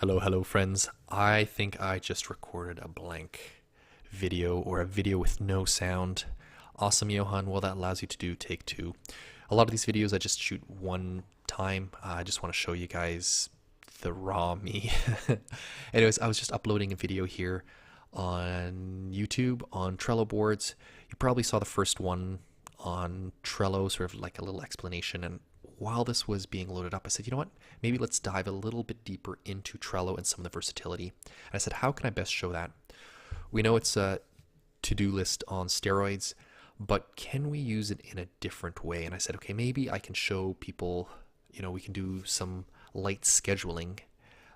Hello, friends. I think I just recorded a blank video or a video with no sound. Awesome, Johan. Well, that allows you to do take two. A lot of these videos I just shoot one time. I just want to show you guys the raw me. Anyways, I was just uploading a video here on YouTube on Trello boards. You probably saw the first one on Trello, sort of like a little explanation. And while this was being loaded up, I said, you know what? Maybe let's dive a little bit deeper into Trello and some of the versatility. And I said, how can I best show that? We know it's a to-do list on steroids, but can we use it in a different way? And I said, okay, maybe I can show people, we can do some light scheduling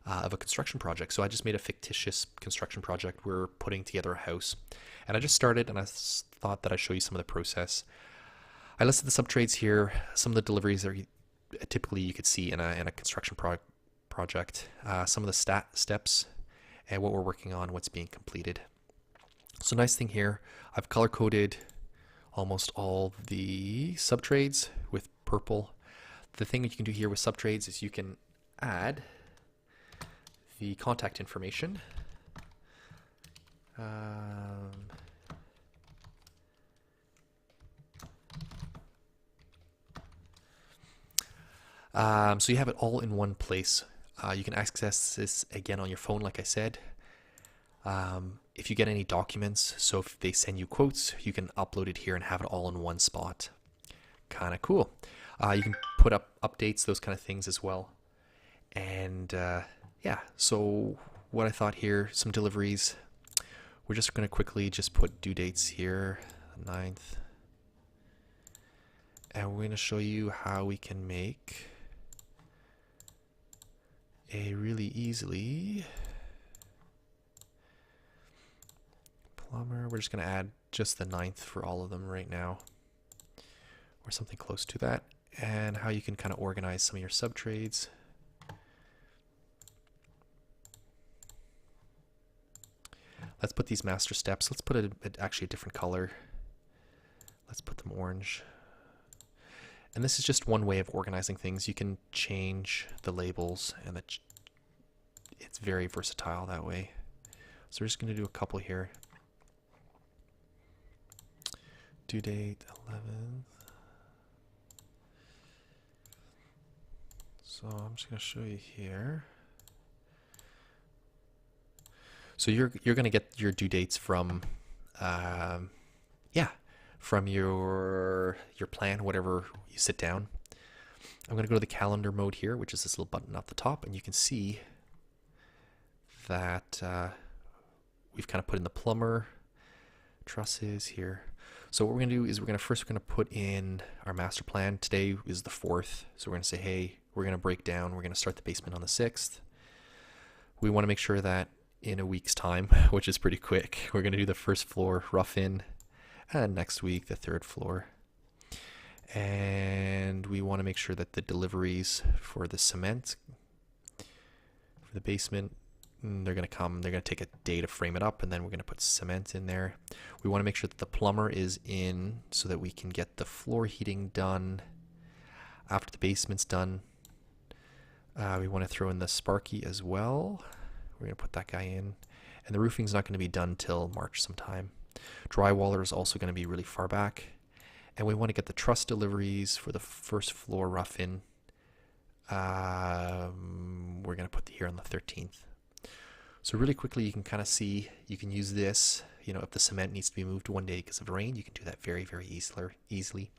of a construction project. So I just made a fictitious construction project. We're putting together a house. And I just started and I thought that I'd show you some of the process. I listed the subtrades here. Some of the deliveries are typically you could see in a construction project. Some of the steps and what we're working on, what's being completed. So nice thing here, I've color coded almost all the subtrades with purple. The thing that you can do here with subtrades is you can add the contact information. So you have it all in one place. You can access this again on your phone, like I said. If you get any documents, so if they send you quotes, you can upload it here and have it all in one spot. Kind of cool. You can put up updates, those kind of things as well. And yeah, so what I thought here, some deliveries. We're just going to quickly just put due dates here, 9th. And we're going to show you how we can make a really easily plumber. We're just going to add just the 9th for all of them right now, or something close to that, and how you can kind of organize some of your subtrades. Let's put these master steps. Let's put actually a different color. Let's put them orange. And this is just one way of organizing things. You can change the labels, and it's very versatile that way. So we're just going to do a couple here. Due date 11th. So I'm just going to show you here. So you're going to get your due dates from from your plan, whatever you sit down. I'm going to go to the calendar mode here, which is this little button up the top, and you can see that we've kind of put in the plumber trusses here. So what we're going to do is we're going to put in our master plan. Today is the 4th, so we're going to say, hey, we're going to break down. We're going to start the basement on the 6th. We want to make sure that in a week's time, which is pretty quick, we're going to do the first floor rough in, and next week the 3rd floor. And we want to make sure that the deliveries for the cement for the basement, they're going to take a day to frame it up, and then we're going to put cement in there. We want to make sure that the plumber is in so that we can get the floor heating done after the basement's done. We want to throw in the sparky as well. We're going to put that guy in. And the roofing's not going to be done till March sometime. Drywaller is also going to be really far back. And we want to get the truss deliveries for the first floor rough in. We're going to put here on the 13th. So really quickly, you can kind of see, you can use this, if the cement needs to be moved one day because of rain, you can do that very, very easily.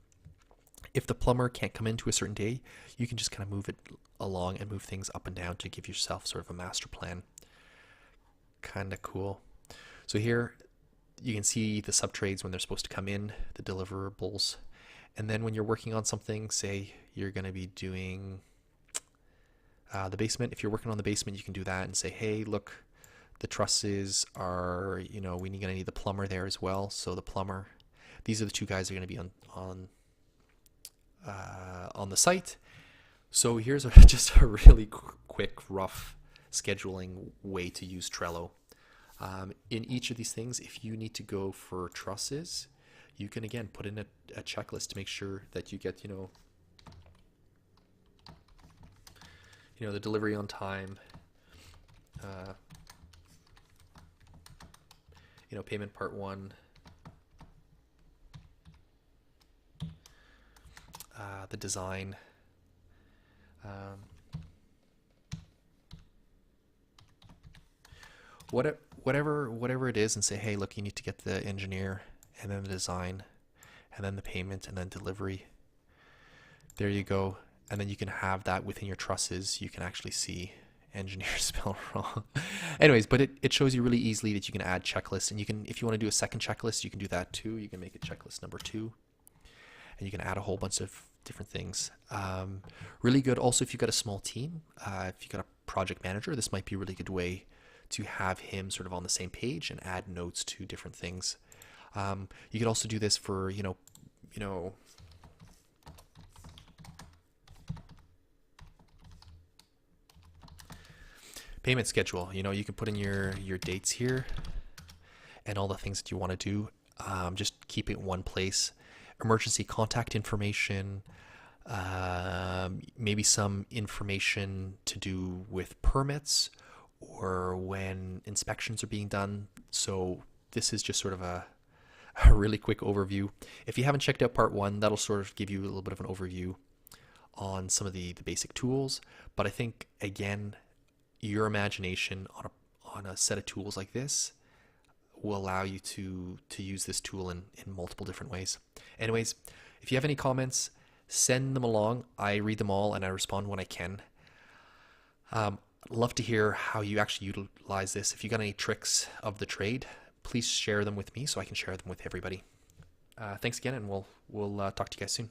If the plumber can't come into a certain day, you can just kind of move it along and move things up and down to give yourself sort of a master plan. Kind of cool. So here you can see the subtrades when they're supposed to come in, the deliverables. And then when you're working on something, say you're going to be doing the basement. If you're working on the basement, you can do that and say, hey, look, the trusses are, we're going to need the plumber there as well. So the plumber, these are the two guys that are going to be on the site. So here's just a really quick, rough scheduling way to use Trello. In each of these things, if you need to go for trusses, you can again put in a checklist to make sure that you get the delivery on time, uh, payment part one, the design, um, whatever it is, and say, hey, look, you need to get the engineer, and then the design, and then the payment, and then delivery. There you go. And then you can have that within your trusses. You can actually see engineer spelled wrong. Anyways, but it shows you really easily that you can add checklists, and you can, if you want to do a second checklist, you can do that too. You can make it checklist number 2, and you can add a whole bunch of different things. Really good. Also, if you've got a small team, if you've got a project manager, this might be a really good way to have him sort of on the same page and add notes to different things. You could also do this for, payment schedule. You can put in your dates here and all the things that you want to do. Just keep it in one place. Emergency contact information, maybe some information to do with permits or when inspections are being done. So this is just sort of a really quick overview. If you haven't checked out part 1, that'll sort of give you a little bit of an overview on some of the basic tools. But I think, again, your imagination on a set of tools like this will allow you to use this tool in multiple different ways. Anyways, if you have any comments, send them along. I read them all and I respond when I can. I'd love to hear how you actually utilize this. If you got any tricks of the trade, please share them with me so I can share them with everybody. Thanks again, and we'll talk to you guys soon.